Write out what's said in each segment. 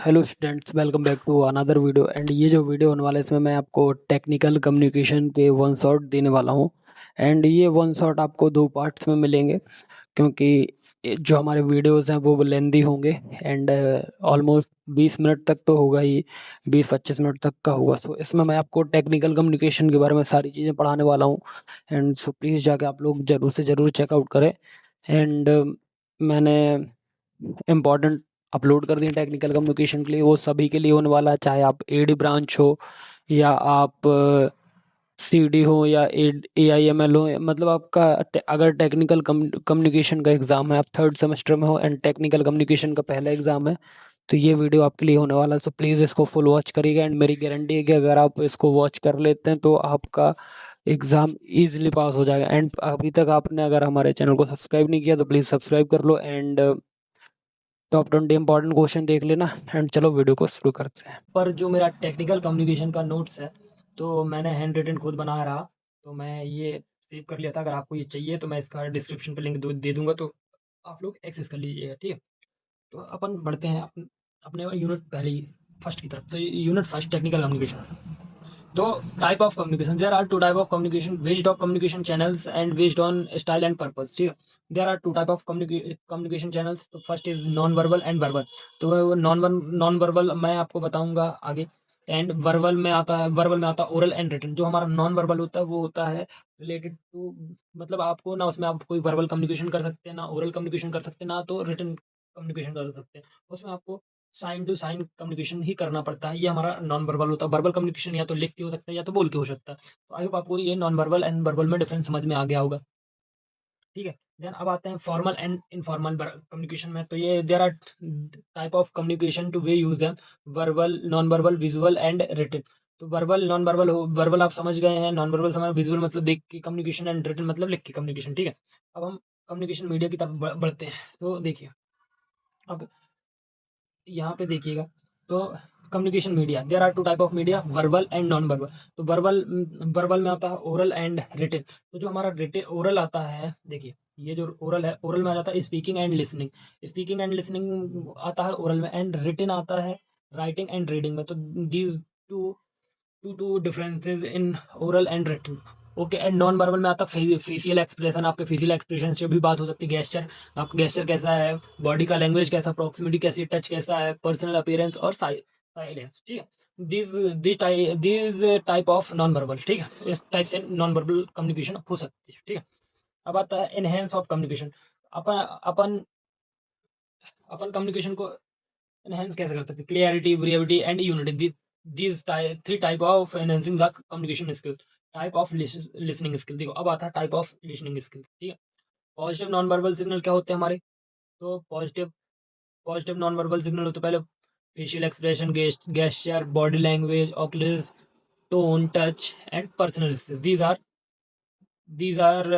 Hello students, welcome back to another video. And ये जो video होने वाला है इसमें मैं आपको टेक्निकल कम्युनिकेशन के वन शॉट देने वाला हूँ। एंड ये वन शॉट आपको दो पार्ट्स में मिलेंगे, क्योंकि जो हमारे वीडियोस हैं वो लेंदी होंगे। एंड ऑलमोस्ट 20 मिनट तक तो होगा ही, 20-25 मिनट तक का होगा। सो इसमें मैं आपको टेक्निकल कम्युनिकेशन के बारे में सारी चीज़ें पढ़ाने वाला हूँ। एंड सो प्लीज़ जाके आप लोग ज़रूर से ज़रूर चेकआउट करें। एंड मैंने इम्पॉर्टेंट अपलोड कर दिए टेक्निकल कम्युनिकेशन के लिए, वो सभी के लिए होने वाला है, चाहे आप एडी ब्रांच हो या आप सीडी हो या AIML हो। मतलब आपका अगर टेक्निकल कम्युनिकेशन का एग्ज़ाम है, आप थर्ड सेमेस्टर में हो एंड टेक्निकल कम्युनिकेशन का पहला एग्ज़ाम है, तो ये वीडियो आपके लिए होने वाला है। सो प्लीज़ इसको फुल वॉच करिएगा। एंड मेरी गारंटी है कि अगर आप इसको वॉच कर लेते हैं तो आपका एग्ज़ाम इजीली पास हो जाएगा। एंड अभी तक आपने अगर हमारे चैनल को सब्सक्राइब नहीं किया तो प्लीज़ सब्सक्राइब कर लो। एंड टॉप 20 इंपॉर्टेंट क्वेश्चन देख लेना। एंड चलो वीडियो को शुरू करते हैं। पर जो मेरा टेक्निकल कम्युनिकेशन का नोट्स है, तो मैंने हैंड रिटन खुद बनाया रहा, तो मैं ये सेव कर लिया था। अगर आपको ये चाहिए तो मैं इसका डिस्क्रिप्शन पे लिंक दे दूंगा, तो आप लोग एक्सेस कर लीजिएगा, ठीक है। तो अपन बढ़ते हैं अपने यूनिट पहले फर्स्ट की तरफ। तो यूनिट फर्स्ट, टेक्निकल कम्युनिकेशन। तो type of communication, there are two type of communication based of communication channels and based on style and purpose, ठीक है। There are two type of communication channels. तो first is non verbal and verbal. तो non verbal मैं आपको बताऊंगा आगे। And verbal में आता है ओरल एंड रिटन। जो हमारा नॉन वर्बल होता है वो होता है रिलेटेड टू, मतलब आपको ना उसमें आप कोई वर्बल कम्युनिकेशन कर सकते हैं, ना ओरल कम्युनिकेशन कर सकते हैं, ना तो रिटन कम्युनिकेशन कर सकते हैं। उसमें आपको साइन टू साइन कम्युनिकेशन ही करना पड़ता है। ये हमारा नॉन वर्बल होता है। वर्बल कम्युनिकेशन या तो लिख के हो सकता है या तो बोल के हो सकता है। तो आई होप आपको ये नॉन वर्बल एंड वर्बल में डिफरेंस समझ में आ गया होगा, ठीक है। देन अब आते हैं फॉर्मल एंड इनफॉर्मल कम्युनिकेशन में। तो ये there are type of communication two way use them, verbal, non verbal, visual and written. तो वर्बल, नॉन वर्बल, वर्बल आप समझ गए हैं, नॉन वर्बल समझ, विजुअल मतलब देख के कम्युनिकेशन, एंड रिटन मतलब लिख के कम्युनिकेशन, ठीक है। अब हम कम्युनिकेशन मीडिया की तरफ बढ़ते हैं। तो देखिए, अब यहाँ पे देखिएगा, तो communication media, there are two type of media, verbal and non verbal. तो वर्बल में आता है ओरल एंड रिटन। तो जो हमारा रिटन ओरल आता है, देखिए ये जो ओरल है, ओरल में आ जाता है speaking and listening. Speaking and listening आता है ओरल में, एंड रिटन आता है राइटिंग एंड रीडिंग में। तो these two two differences in oral and written, okay. And non verbal में आता है फेशियल एक्सप्रेशन। आपके फेशियल एक्सप्रेशन से भी बात हो सकती है। गेस्चर, आपका गेस्चर कैसा है, बॉडी का लैंग्वेज कैसा, प्रॉक्सिमिटी कैसी, टच कैसा है, पर्सनल अपीयरेंस और साइलेंस, ठीक है। This type of non verbal, ठीक है। इस टाइप से नॉन वर्बल कम्युनिकेशन हो सकती है, ठीक है। अब आता है एनहेंस ऑफ कम्युनिकेशन। अपन अपन अपन कम्युनिकेशन को एनहेंस कैसे कर सकते हैं? Clarity, brevity and unity, these three type of enhancing the communication skill. Type of listening skill, देखो अब आता है टाइप ऑफ लिसनिंग स्किल, ठीक है। पॉजिटिव नॉन वर्बल सिग्नल क्या होते हैं हमारे? तो पॉजिटिव नॉन वर्बल सिग्नल होते पहले facial expression, gesture, body language, oculesics, tone, touch and personal space. These are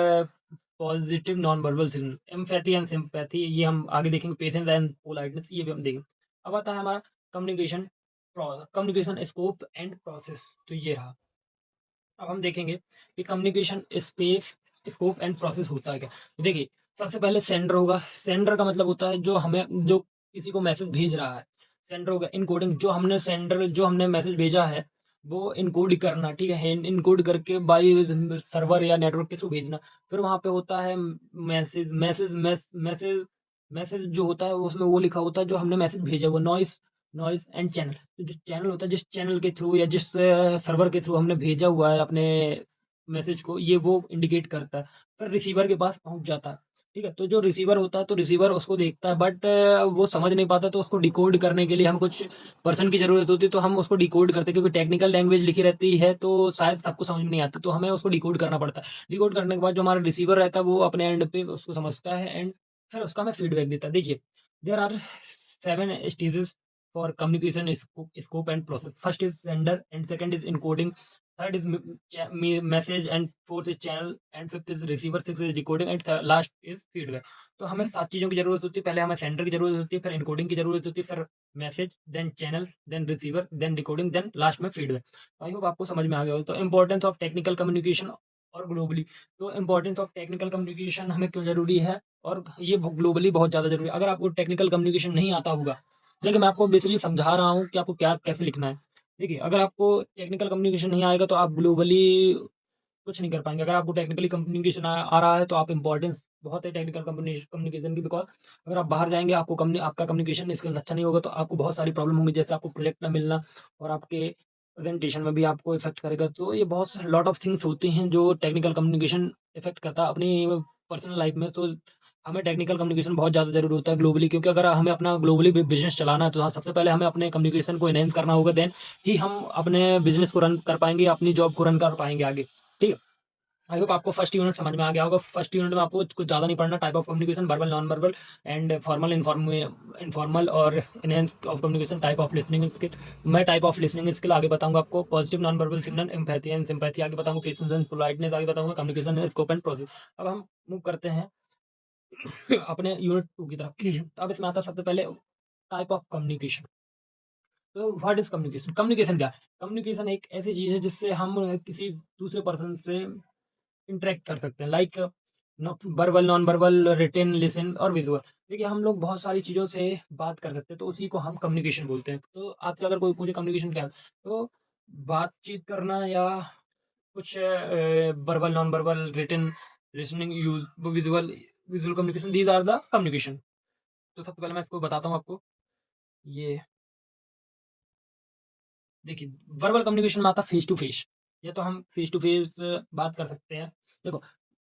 positive non verbal signal. Empathy and sympathy, ये हम आगे देखेंगे। पेशेंस एंड पोलाइटनेस, ये भी हम देखेंगे। अब आता है हमारा communication communication scope and process. तो ये रहा। अब हम देखेंगे कि communication space, scope and process होता है क्या। देखिए, सबसे पहले सेंडर होगा। सेंडर का मतलब होता है जो किसी को मैसेज भेज रहा है। सेंडर होगा इनकोडिंग, जो हमने मैसेज भेजा है वो इनकोड करना, ठीक है। इनकोड करके बाय सर्वर या नेटवर्क के थ्रू भेजना। फिर वहां पे होता है मैसेज जो होता है उसमें वो लिखा होता है जो हमने मैसेज भेजा, वो नॉइस एंड चैनल। तो जिस चैनल होता है, जिस चैनल के थ्रू या जिस सर्वर के थ्रू हमने भेजा हुआ है अपने मैसेज को, ये वो इंडिकेट करता है। फिर रिसीवर के पास पहुंच जाता है, ठीक है। तो जो रिसीवर होता है, तो रिसीवर उसको देखता है, बट वो समझ नहीं पाता। तो उसको डिकोड करने के लिए हम कुछ पर्सन की जरूरत होती है, तो हम उसको डिकोड करते हैं। क्योंकि टेक्निकल लैंग्वेज लिखी रहती है तो शायद सबको समझ में नहीं आता, तो हमें उसको डिकोड करना पड़ता है। डिकोड करने के बाद जो हमारा रिसीवर रहता है वो अपने एंड पे उसको समझता है, एंड फिर उसका हमें फीडबैक देता है। देखिए, there are 7 stages for communication scope and process. First is sender, and second is encoding, third is message, and fourth is channel, and fifth is receiver, sixth is decoding, and last is feedback. तो हमें 7 चीज़ों की ज़रूरत होती है। पहले हमें sender की ज़रूरत होती है, फिर इनकोडिंग की ज़रूरत होती है, फिर message, then channel, then receiver, then decoding, then last में फीडबैक। आई होप आपको समझ में आ गया हो। तो इंपॉर्टेंस ऑफ टेक्निकल कम्युनिकेशन और ग्लोबली। तो इंपॉर्टेंस ऑफ टेक्निकल कम्युनिकेशन हमें क्यों ज़रूरी है, और ये ग्लोबली बहुत ज़्यादा ज़रूरी है। अगर आपको टेक्निकल कम्युनिकेशन नहीं आता होगा देखिए मैं आपको बेसिकली समझा रहा हूँ कि आपको क्या कैसे लिखना है। देखिए अगर आपको टेक्निकल कम्युनिकेशन नहीं आएगा तो आप ग्लोबली कुछ नहीं कर पाएँगे। अगर आपको टेक्निकली कम्युनिकेशन आ रहा है तो आप इम्पोर्टेंस बहुत है टेक्निकल कम्युनिकेशन की, बिकॉज़ अगर आप बाहर जाएँगे आपका कम्युनिकेशन स्किल्स अच्छा नहीं होगा तो आपको बहुत सारी प्रॉब्लम होंगी, जैसे आपको प्रोजेक्ट ना मिलना और आपके प्रेजेंटेशन में भी आपको इफ़ेक्ट करेगा। तो ये बहुत स लॉट ऑफ थिंग्स होती हैं जो टेक्निकल कम्युनिकेशन इफ़ेक्ट करता है अपनी पर्सनल लाइफ़ में। तो हमें टेक्निकल कम्युनिकेशन बहुत ज़्यादा ज़रूरी होता है ग्लोबली, क्योंकि अगर हमें अपना ग्लोबली बिज़नेस चलाना है तो हाँ, सबसे पहले हमें अपने कम्युनिकेशन को एनहांस करना होगा, देन ही हम अपने बिज़नेस को रन कर पाएँगे, अपनी जॉब को रन कर पाएँगे आगे। ठीक है? आई होप आपको फर्स्ट यूनिट समझ में आ गया होगा। फर्स्ट यूनिट में आपको कुछ ज़्यादा नहीं पढ़ना। Type of communication, verbal, non verbal and formal, informal और enhance of communication, type of listening skill. मैं टाइप ऑफ लिसनिंग स्किल आगे बताऊंगा आपको, positive non verbal signal, empathy and sympathy आगे बताऊंगा, पेशेंस एंड पोलाइटनेस आगे बताऊंगा, कम्युनिकेशन स्कोप एंड प्रोसेस। अब हम मूव करते हैं अपने यूनिट 2 की तरफ। अब इसमें आता है सबसे पहले टाइप ऑफ कम्युनिकेशन। तो व्हाट इज कम्युनिकेशन? कम्युनिकेशन क्या है? कम्युनिकेशन एक ऐसी चीज है जिससे हम किसी दूसरे पर्सन से इंटरेक्ट कर सकते हैं, like verbal, non verbal, written, listen और विजुअल। देखिए हम लोग बहुत सारी चीज़ों से बात कर सकते हैं, तो उसी को हम कम्युनिकेशन बोलते हैं। तो आपसे अगर कोई पूछे कम्युनिकेशन क्या है, तो बातचीत करना या कुछ verbal, non verbal, written, listening, use, visual, visual communication, these are the communication. तो सबसे पहले मैं इसको बताता हूँ आपको। ये देखिए वर्बल कम्युनिकेशन में आता है फेस टू फेस। ये तो हम फेस टू फेस बात कर सकते हैं। देखो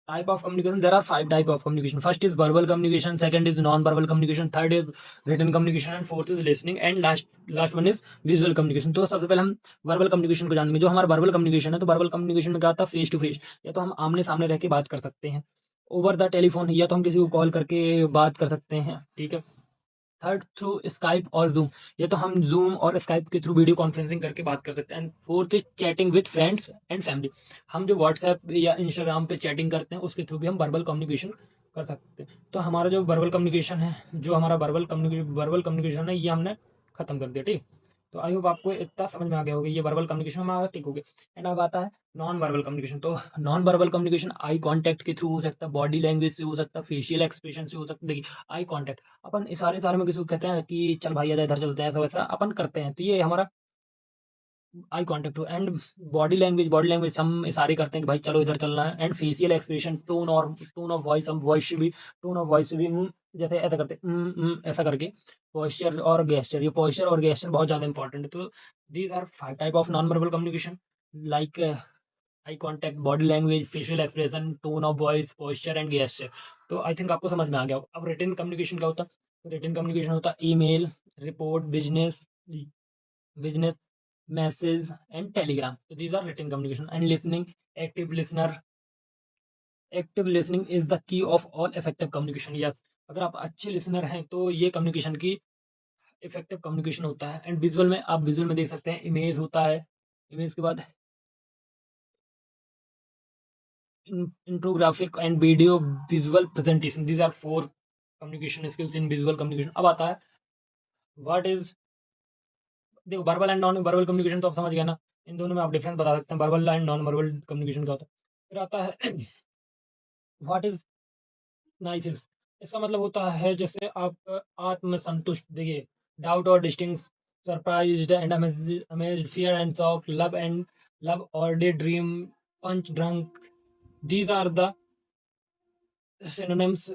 type of communication, there are 5 type of communication. First is verbal communication, second is non verbal communication, third is written communication and fourth is listening and last last one is visual communication. तो सबसे पहले हम verbal communication को जानेंगे। जो हमारा verbal communication है, तो वर्बल कम्युनिकेशन में क्या आता है? Face to face. या तो हम आमने सामने रह के बात कर सकते हैं, ओवर द टेलीफोन, या तो हम किसी को कॉल करके बात कर सकते हैं। ठीक है। थर्ड थ्रू स्काइप और जूम, ये तो हम जूम और स्काइप के थ्रू वीडियो कॉन्फ्रेंसिंग करके बात कर सकते हैं। And fourth is chatting with friends and family, हम जो व्हाट्सएप या इंस्टाग्राम पे चैटिंग करते हैं उसके थ्रू भी हम वर्बल कम्युनिकेशन कर सकते हैं। तो हमारा जो वर्बल कम्युनिकेशन है, जो हमारा वर्बल कम्युनिकेशन है, ये हमने खत्म कर दिया। ठीक। तो आई होप आपको इतना समझ में आ गया होगा, ये वर्बल कम्युनिकेशन हमारा ठीक हो गया। एंड अब आता है नॉन वर्बल कम्युनिकेशन। तो non verbal communication eye contact के थ्रू हो सकता है, बॉडी लैंग्वेज से हो सकता है, फेशियल एक्सप्रेशन से हो सकता है। देखिए आई कांटेक्ट, अपन इशारे सारे में किसी को कहते हैं कि चल भाई आजा इधर चलते हैं, ऐसा वैसा अपन करते हैं, तो ये हमारा आई कांटेक्ट हो। एंड बॉडी लैंग्वेज हम इशारे करते हैं कि भाई चलो इधर चलना है। And facial expression, tone of voice, हम टोन ऑफ वॉइस भी जैसे ऐसा करते हैं, ऐसा करके। पोस्चर और गेस्चर, ये पोस्चर और गेस्चर बहुत ज्यादा इंपॉर्टेंट है। तो these are 5 type of non verbal communication, like eye contact, body language, facial expression, tone of voice, posture and gesture. तो आई थिंक आपको समझ में आ गया होगा। अब रिटन कम्युनिकेशन क्या होता है? रिटन कम्युनिकेशन होता है email, report, business business message and telegram. तो these are written communication. And listening, active listener, active listening is the key of all effective communication. Yes, अगर आप अच्छे लिसनर हैं तो ये कम्युनिकेशन की इफेक्टिव कम्युनिकेशन होता है। एंड विजुअल में, आप विजुअल में देख सकते हैं, इमेज होता है, इमेज के बाद infographic and video visual presentation, these are 4 communication skills in visual communication. अब आता है व्हाट इज, देखो verbal and non verbal communication तो आप समझ गए ना, इन दोनों में आप डिफरेंस बता सकते हैं, verbal and non verbal communication क्या होता है। फिर आता है व्हाट इज नाइसिस, इसका मतलब होता है जैसे आप आत्मसंतुष्ट। देखिए डाउट और distinct, surprised and amazed, fear and shock, love और day dream, punch drunk, these are the synonyms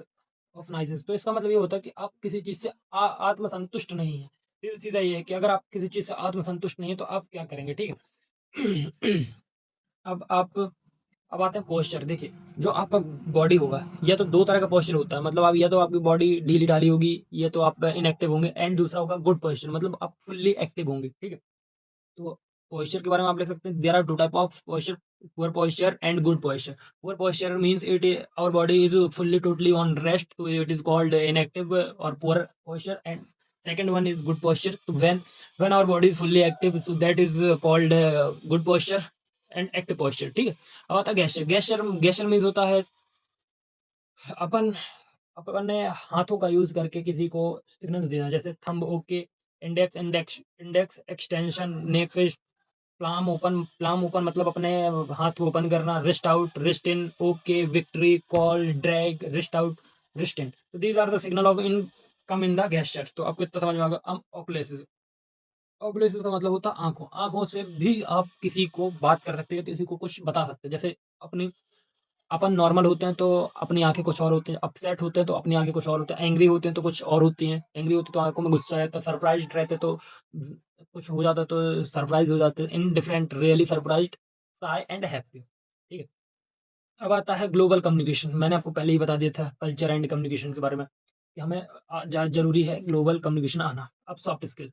of nicest. तो इसका मतलब ये होता है कि आप किसी चीज से आत्मसंतुष्ट नहीं है। सीधा सीधा ये है कि अगर आप किसी चीज से आत्मसंतुष्ट नहीं है तो आप क्या करेंगे। ठीक है। अब आप अब आते हैं पोस्चर। देखिए जो आपका बॉडी होगा, या तो दो तरह का पोस्चर होता है, मतलब आप या तो आपकी बॉडी ढीली ढाली होगी, या तो आप इनएक्टिव होंगे। एंड दूसरा होगा गुड पोस्चर, मतलब आप फुल्ली एक्टिव होंगे। ठीक है। तो पोस्चर के बारे में आप लिख सकते हैं, there are 2 type of posture, poor posture and good posture. Poor posture means it our body is fully totally on rest, तो इट इज कॉल्ड इनएक्टिव और poor posture. And second one is good posture, तो when our body is fully active, so that is called good posture and active posture। ठीक है। अब आता है gesture। gesture means होता है अपन अपन ने हाथों का यूज करके किसी को सिग्नल देना, जैसे thumb okay, index extension, neck fist, palm open मतलब अपने हाथ ओपन करना, wrist out, wrist in, okay, victory, call, drag, wrist out, wrist in. तो these are the signal of in come in the gestures. तो आपको इतना समझ में आ गया। ऑपलेसिस, ऑपलेसिस का मतलब होता है आंखों, आंखों से भी आप किसी को बात कर सकते हो, किसी को कुछ बता सकते हो। जैसे अपनी अपन नॉर्मल होते हैं तो अपनी आंखें कुछ और होती हैं, अपसेट होते हैं तो अपनी आंखें कुछ और होती हैं, एंग्री होते हैं तो कुछ और होती हैं, एंग्री होते तो आंखों में गुस्सा रहता है, सरप्राइज रहते तो कुछ हो जाता तो सरप्राइज हो जाते हैं, in different really surprise, Sai and happy. ठीक है। अब आता है ग्लोबल कम्युनिकेशन। मैंने आपको पहले ही बता दिया था कल्चर एंड कम्युनिकेशन के बारे में कि हमें जरूरी है ग्लोबल कम्युनिकेशन आना। अब सॉफ्ट स्किल,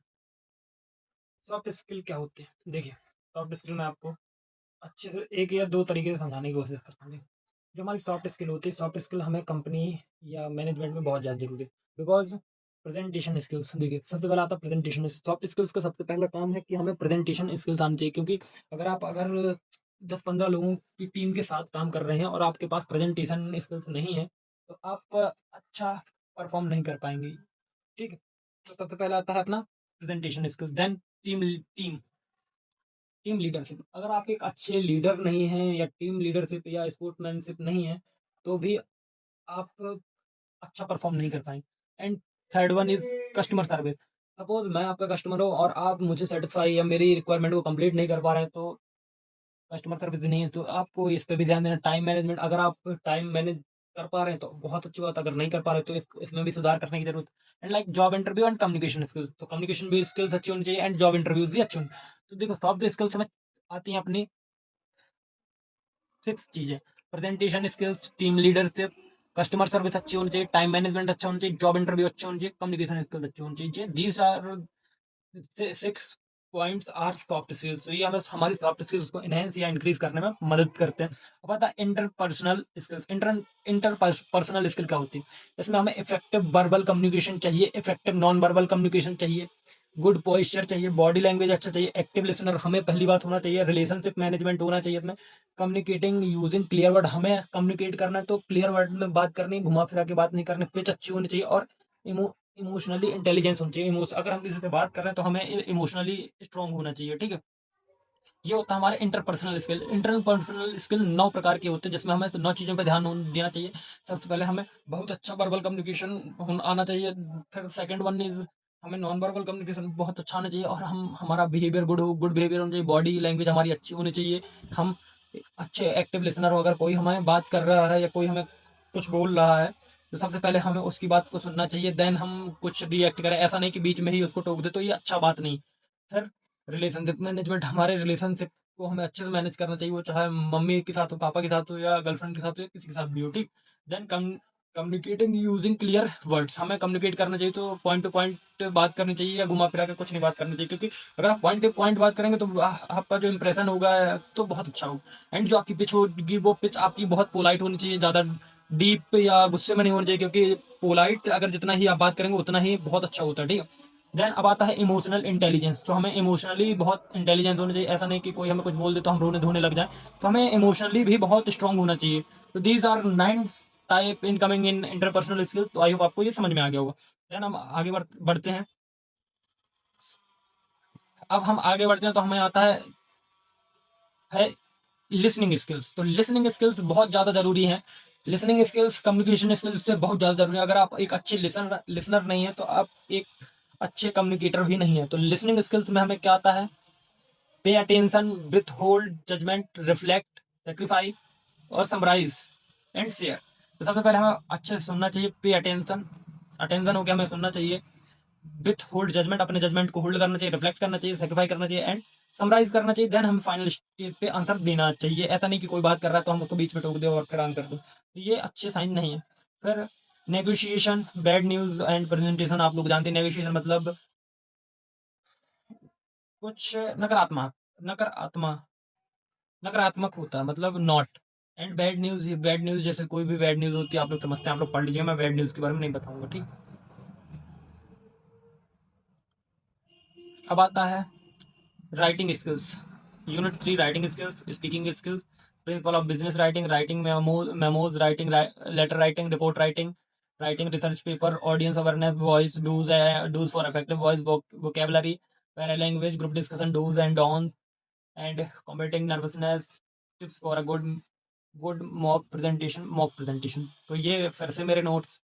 सॉफ्ट स्किल क्या होते हैं देखिए। सॉफ्ट स्किल में आपको अच्छे से एक या दो तरीके से समझाने की कोशिश करता हूँ। जो हमारी सॉफ्ट स्किल होती है, सॉफ्ट स्किल हमें कंपनी या मैनेजमेंट में बहुत ज़्यादा जरूरी है। बिकॉज प्रेजेंटेशन स्किल्स, देखिए सबसे पहला आता है प्रेजेंटेशन। सॉफ्ट स्किल्स का सबसे पहला काम है कि हमें प्रेजेंटेशन स्किल्स आनी चाहिए। क्योंकि अगर 10-15 लोगों की टीम के साथ काम कर रहे हैं और आपके पास प्रेजेंटेशन स्किल्स नहीं है तो आप अच्छा परफॉर्म नहीं कर पाएंगे। ठीक है। तो सबसे पहला आता है अपना presentation skills. Then team team team leadership. अगर आप एक अच्छे लीडर नहीं हैं या टीम लीडरशिप या स्पोर्ट्समैनशिप नहीं है तो भी आप अच्छा परफॉर्म नहीं कर पाएंगे। And third one is customer service. Suppose मैं आपका कस्टमर हूँ और आप मुझे सेटिस्फाई या मेरी रिक्वायरमेंट को कंप्लीट नहीं कर पा रहे हैं तो कस्टमर सर्विस नहीं है। तो आपको इस पे भी ध्यान देना। टाइम मैनेजमेंट, अगर आप टाइम मैनेज कर पा रहे हैं तो बहुत अच्छी बात, अगर नहीं कर पा रहे तो इसमें भी सुधार करने की जरूरत है। And like job interview and communication skills. तो कम्युनिकेशन भी स्किल्स अच्छी होनी चाहिए एंड जॉब इंटरव्यूज भी अच्छी होनी। तो देखो सॉफ्ट स्किल्स में आती हैं अपनी 6 चीजें। Presentation skills, team leadership, customer service अच्छी होनी चाहिए, टाइम मैनेजमेंट अच्छा होना चाहिए, जॉब इंटरव्यू अच्छा होना चाहिए, कम्युनिकेशन स्किल्स अच्छी होनी चाहिए। These are 6 points are soft skills. ये हमें हमारी सॉफ्ट स्किल्स को एनहेंस या इंक्रीज करने में मदद करते हैं। अब आता है इंटरपर्सनल स्किल्स। इंटरपर्सनल स्किल क्या होती है? इसमें हमें इफेक्टिव वर्बल कम्युनिकेशन चाहिए, इफेक्टिव नॉन वर्बल कम्युनिकेशन चाहिए, गुड पोस्चर चाहिए, बॉडी लैंग्वेज अच्छा चाहिए, एक्टिव लिसनर हमें पहली बात होना चाहिए, रिलेशनशिप मैनेजमेंट होना चाहिए इसमें, कम्युनिकेटिंग यूजिंग क्लियर वर्ड। हमें कम्युनिकेट करना है तो क्लियर वर्ड में बात करनी, घुमा फिरा के बात नहीं करनी, पिच अच्छी होनी चाहिए और इमोशनली इंटेलिजेंस होनी चाहिए। अगर हम किसी से बात कर रहे हैं तो हमें इमोशनली स्ट्रांग होना चाहिए। ठीक है। ये होता है हमारे इंटरपर्सनल स्किल। इंटरपर्सनल स्किल 9 प्रकार के होते हैं जिसमें हमें तो 9 चीज़ों पे ध्यान देना चाहिए। सबसे पहले हमें बहुत अच्छा वर्बल कम्युनिकेशन आना चाहिए। फिर सेकंड वन इज हमें नॉन वर्बल कम्युनिकेशन बहुत अच्छा होना चाहिए और हम हमारा बिहेवियर गुड बिहेवियर होना चाहिए, बॉडी लैंग्वेज हमारी अच्छी होनी चाहिए। हम अच्छे एक्टिव लिसनर हो। अगर कोई हमें बात कर रहा है या कोई हमें कुछ बोल रहा है तो सबसे पहले हमें उसकी बात को सुनना चाहिए, देन हम कुछ रिएक्ट करें। ऐसा नहीं कि बीच में ही उसको टोक दे, तो ये अच्छा बात नहीं। फिर रिलेशनशिप मैनेजमेंट, हमारे रिलेशनशिप को हमें अच्छे से मैनेज करना चाहिए, वो चाहे मम्मी के साथ हो, पापा के साथ हो या गर्लफ्रेंड के साथ हो या किसी के साथ भी हो। ठीक। Then communicating using clear words. हमें कम्युनिकेट करना चाहिए तो पॉइंट टू पॉइंट बात करनी चाहिए या घुमा फिरा के कुछ नहीं बात करनी चाहिए। क्योंकि अगर आप पॉइंट टू पॉइंट बात करेंगे तो आपका जो इंप्रेशन होगा तो बहुत अच्छा होगा। एंड जो आपकी पिच होगी वो पिच आपकी बहुत पोलाइट होनी चाहिए, ज़्यादा डीप या गुस्से में नहीं होनी चाहिए। क्योंकि पोलाइट अगर जितना ही आप बात करेंगे उतना ही बहुत अच्छा होता है। ठीक है। देन अब आता है इमोशनल इंटेलिजेंस। तो हमें इमोशनली बहुत इंटेलिजेंस होना चाहिए। ऐसा नहीं कि कोई हमें कुछ बोल दे तो हम रोने धोने लग जाए। तो हमें इमोशनली भी बहुत स्ट्रांग होना चाहिए। तो these are 9 type incoming in interpersonal skill. तो आई होप आपको ये समझ में आ गया होगा। देन हम आगे बढ़ते हैं। अब हम आगे बढ़ते हैं तो हमें आता है लिसनिंग स्किल्स। तो लिसनिंग स्किल्स बहुत ज़्यादा जरूरी हैं। लिसनिंग स्किल्स कम्युनिकेशन स्किल्स से बहुत ज़्यादा जरूरी है। अगर आप एक अच्छे लिसनर नहीं है तो आप एक अच्छे कम्युनिकेटर भी नहीं है। तो लिसनिंग स्किल्स में हमें क्या आता है? Pay attention, withhold, judgment, reflect, sacrifice और समराइज एंड शेयर। तो सबसे पहले हमें अच्छे से सुनना चाहिए। पे अटेंशन, अटेंशन हो गया, हमें सुनना चाहिए। विथ होल्ड जजमेंट, अपने जजमेंट को होल्ड करना चाहिए, रिफ्लेक्ट करना चाहिए, सेक्रीफाई करना चाहिए एंड समराइज करना चाहिए। देन हमें फाइनल स्टेज पे आंसर देना चाहिए। ऐसा नहीं कि कोई बात कर रहा है तो हम उसको बीच में टोक दे और फिर आंसर दो, तो ये अच्छे साइन नहीं है। फिर negotiation, bad news and presentation. आप लोग जानते हैं नेगोशिएशन मतलब कुछ नकारात्मक नकारात्मक होता है, मतलब नॉट। एंड बैड न्यूज, ये बैड न्यूज जैसे कोई भी बैड न्यूज होती है आप लोग समझते हैं, आप लोग पढ़ लीजिए, मैं बैड न्यूज के बारे में नहीं बताऊंगा। ठीक। अब आता है writing skills. Unit 3 writing skills, speaking skills, principle of business writing, writing memos, writing letter writing, report writing, writing research paper, audience awareness, voice dos for effective voice vocabulary, paralanguage, group discussion, dos and don and combating nervousness, tips for a good mock presentation. तो ये फिर से मेरे notes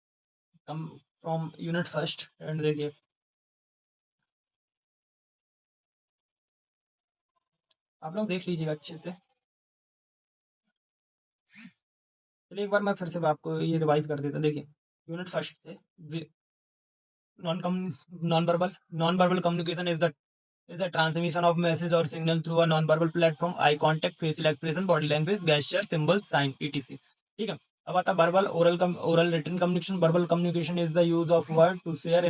come from unit first. And देखिए आप लोग देख लीजिएगा अच्छे से। चलिए एक बार मैं फिर से आपको ये रिवाइज कर देता हूँ। देखिए यूनिट फर्स्ट से non come non verbal communication is the transmission of message और signal through a non verbal platform, eye contact, facial expression, body language, gesture, symbol, sign, etc. ठीक है। अब आता verbal oral written communication. Verbal communication is the use of word to share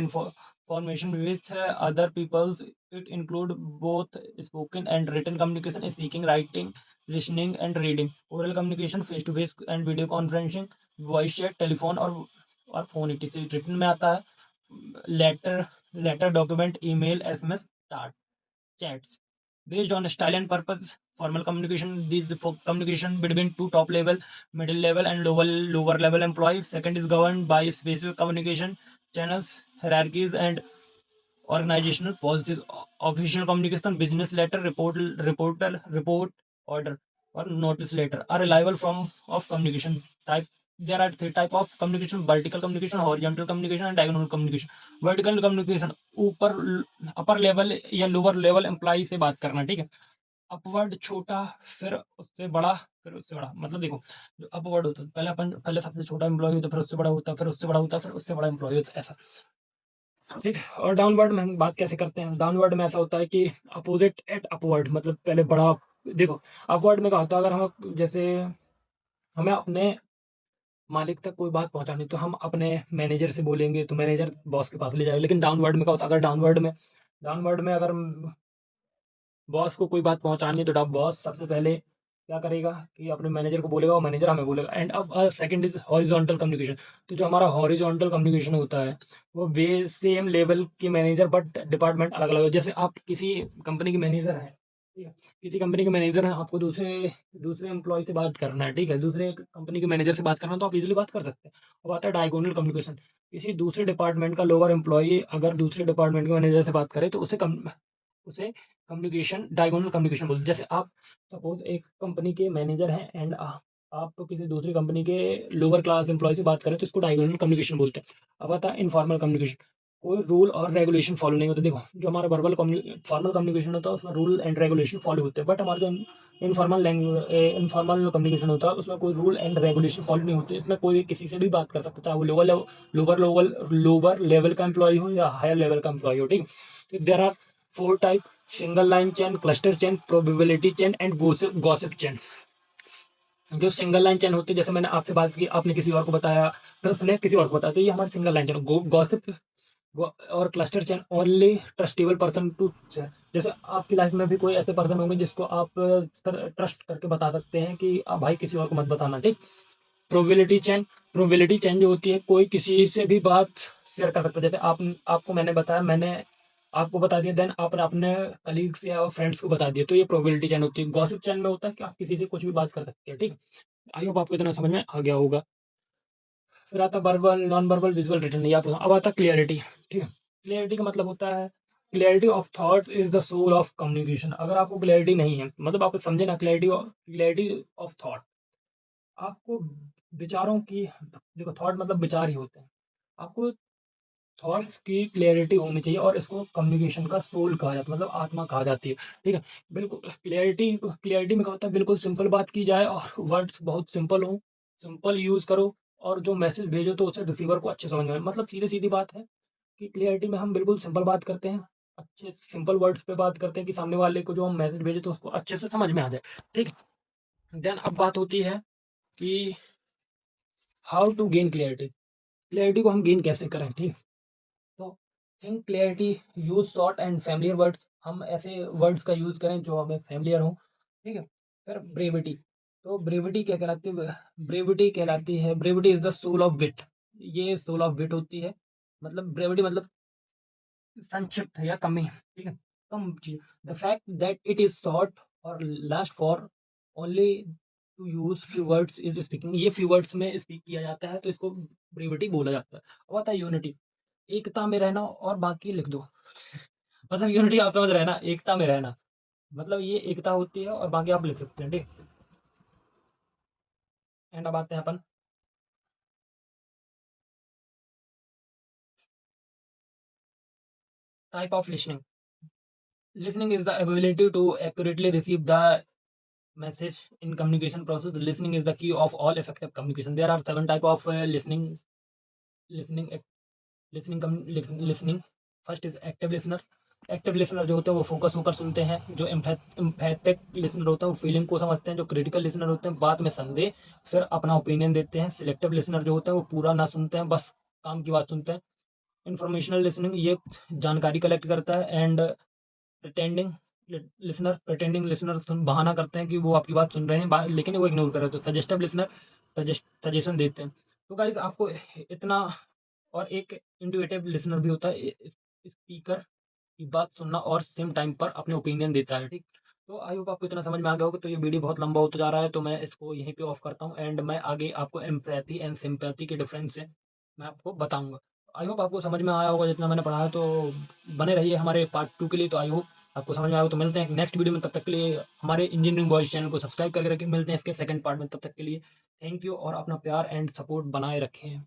information with other people's. It include both spoken and written communication, speaking, writing, listening, and reading. Oral communication, face to face and video conferencing, voice chat, telephone और phone etc। Written में आता है letter document, email, SMS, chats based on style and purpose. Formal communication, the communication between two top level, middle level, and lower level employees. Second is governed by specific communication channels, hierarchies, and organizational policies. Official communication, business letter, report order, or notice letter are reliable form of communication type. There are three type of communication: vertical communication, horizontal communication, and diagonal communication. Vertical communication ऊपर upper level या lower level employ से बात करना। ठीक है। Upward छोटा, फिर उससे बड़ा, फिर उससे बड़ा। मतलब देखो जो अपवर्ड होता है पहले सबसे छोटा एम्प्लॉय होता है, फिर उससे बड़ा होता है, फिर उससे बड़ा होता है, फिर उससे बड़ा एम्प्लॉय होता है, ऐसा। ठीक। और डाउनवर्ड में हम बात कैसे करते हैं? डाउनवर्ड में ऐसा होता है कि अपोजिट एट अपवर्ड, मतलब पहले बड़ा। देखो अपवर्ड में क्या होता है, अगर हम जैसे हमें अपने मालिक तक कोई बात पहुंचानी तो हम अपने मैनेजर से बोलेंगे तो मैनेजर बॉस के पास ले जाएगा। लेकिन डाउनवर्ड में क्या होता है, अगर डाउनवर्ड में अगर बॉस को कोई बात पहुंचानी है तो बॉस सबसे पहले क्या करेगा कि अपने मैनेजर को बोलेगा और मैनेजर हमें बोलेगा। एंड अब सेकंड इज हॉरिजॉन्टल कम्युनिकेशन। तो जो हमारा हॉरिजॉन्टल कम्युनिकेशन होता है वो वे सेम लेवल के मैनेजर बट डिपार्टमेंट अलग अलग। जैसे आप किसी कंपनी के मैनेजर हैं, ठीक है, किसी कंपनी के मैनेजर हैं, आपको दूसरे दूसरे एम्प्लॉय से बात करना है, ठीक है, दूसरे कंपनी के मैनेजर से बात करना है, तो आप इजीली बात कर सकते हैं। अब आता है डायगोनल कम्युनिकेशन। किसी दूसरे डिपार्टमेंट का लोअर एम्प्लॉय अगर दूसरे डिपार्टमेंट के मैनेजर से बात करे तो उसे कम्युनिकेशन डायगोनल कम्युनिकेशन बोलते हैं। जैसे आप सपोज एक कंपनी के मैनेजर हैं एंड आप तो किसी दूसरी कंपनी के लोअर क्लास एम्प्लॉय से बात करें तो इसको डायगोनल कम्युनिकेशन बोलते हैं। अब आता है इनफॉर्मल कम्युनिकेशन। कोई रूल और रेगुलेशन फॉलो नहीं होते। देखो जो हमारा वर्बल फॉर्मल कम्युनिकेशन होता है उसमें रूल एंड रेगुलेशन फॉलो होते हैं, बट हमारा जो इनफॉर्मल लैंग्वेज इनफॉर्मल कम्युनिकेशन होता है उसमें कोई रूल एंड रेगुलेशन फॉलो नहीं होते। इसमें कोई किसी से भी बात कर सकता है, वो लोअर लेवल का एम्प्लॉय हो या हायर लेवल का एम्प्लॉय हो। ठीक है। There are four type: single line chain, cluster chain, probability chain, and gossip chain. जो सिंगल लाइन चेन होती है, जैसे मैंने आपसे बात की, आपने किसी और को बताया, फिर उसने किसी और को बताया, तो ये हमारी सिंगल लाइन चेन। गॉसिप और cluster chain only trustable person to. जैसे आपकी लाइफ में भी कोई ऐसे पर्सन होंगे जिसको आप ट्रस्ट करके बता सकते हैं कि आप भाई किसी और को मत बताना। ठीक। Probability chain. प्रोबेबिलिटी चेन जो होती है, कोई किसी से भी बात शेयर कर सकता है। जैसे आपको मैंने बताया, मैंने आपको बता दिया, देन आपने अपने कलीग्स या फ्रेंड्स को बता दिया, तो ये प्रोबेबिलिटी चेन होती है। गॉसिप चेन में होता है कि आप किसी से कुछ भी बात कर सकते हैं। ठीक है। आई होप आपको इतना समझ में आ गया होगा। फिर आता verbal, non verbal, visual, written. या अब आता क्लियरिटी। ठीक है। क्लियरिटी का मतलब होता है clarity of thoughts is the soul of communication. अगर आपको क्लियरिटी नहीं है, मतलब आप समझे ना, क्लियरिटी ऑफ थॉट, आपको विचारों की, देखो थॉट मतलब विचार ही होते हैं, आपको थॉट्स की क्लियरिटी होनी चाहिए और इसको कम्युनिकेशन का सोल कहा जाता है, मतलब आत्मा कहा जाती है। ठीक है। बिल्कुल क्लियरिटी में क्या होता है, बिल्कुल सिंपल बात की जाए और वर्ड्स बहुत सिंपल हो, सिंपल यूज करो, और जो मैसेज भेजो तो उसे रिसीवर को अच्छे समझ में आए। मतलब सीधी सीधी बात है कि क्लियरिटी में हम बिल्कुल सिंपल बात करते हैं, अच्छे सिंपल वर्ड्स पे बात करते हैं कि सामने वाले को जो हम मैसेज भेजे तो उसको अच्छे से समझ में आ जाए। ठीक। देन अब बात होती है कि how to gain clarity. Clarity को हम गेन कैसे करें? ठीक। तो think clarity, use short and familiar words. हम ऐसे वर्ड्स का यूज करें जो हमें फैमिलियर हो। ठीक है। फिर ब्रेविटी। तो ब्रेविटी क्या कहलाती है? Brevity is the soul of wit. ये सोल ऑफ विट होती है। मतलब ब्रेविटी मतलब संक्षिप्त है या कमी। ठीक है। कम चीज। The fact that it is short और last for only to use few words is speaking. ये फ्यू वर्ड्स में स्पीक किया जाता है तो इसको ब्रेविटी बोला जाता है। अब आता है यूनिटी। एकता में रहना, और बाकी लिख दो। मतलब यूनिटी आप समझ रहे हैं ना, एकता में रहना, मतलब ये एकता होती है और बाकी आप लिख सकते हैं। ठीक। एंड अब आते हैं अपन Type of listening. Listening is the ability to accurately receive the message in communication process. Listening is the key of all effective communication. There are 7 type of listening listening. First is active listener. Active listener जो होते हैं वो focus होकर सुनते हैं. जो एम्फैथिक listener होते हैं वो फीलिंग को समझते हैं. जो क्रिटिकल लिसनर होते हैं बाद में संदेह फिर अपना ओपिनियन देते हैं. सिलेक्टिव लिसनर जो होते हैं वो पूरा ना सुनते हैं, बस काम की बात सुनते हैं. इंफॉर्मेशनल लिसनिंग ये जानकारी कलेक्ट करता है. एंड प्रिटेंडिंग लिसनर बहाना करते हैं कि वो आपकी बात सुन रहे हैं लेकिन वो इग्नोर कर रहे हैं. तो सजेस्टिव लिसनर सजेशन देते हैं. तो गाइस आपको इतना. और एक इंट्यूटिव लिसनर भी होता है. स्पीकर की बात सुनना और सेम टाइम पर अपने ओपिनियन देता है. ठीक. तो आई होप आपको इतना समझ में आ गया होगा. तो ये वीडियो बहुत लंबा होता जा रहा है तो मैं इसको यहीं पे ऑफ करता हूँ. एंड मैं आगे आपको एम्पैथी एंड सिंपैथी के डिफरेंस से मैं आपको बताऊंगा. आई होप आपको समझ में आया होगा जितना मैंने पढ़ाया. तो बने रहिए हमारे पार्ट 2 के लिए. तो आई होप आपको समझ में आया होगा. तो मिलते हैं नेक्स्ट वीडियो में. तब तक के लिए हमारे इंजीनियरिंग बॉयज चैनल को सब्सक्राइब करके रखें. मिलते हैं इसके सेकंड पार्ट में. तब तक के लिए थैंक यू और अपना प्यार एंड सपोर्ट बनाए रखें.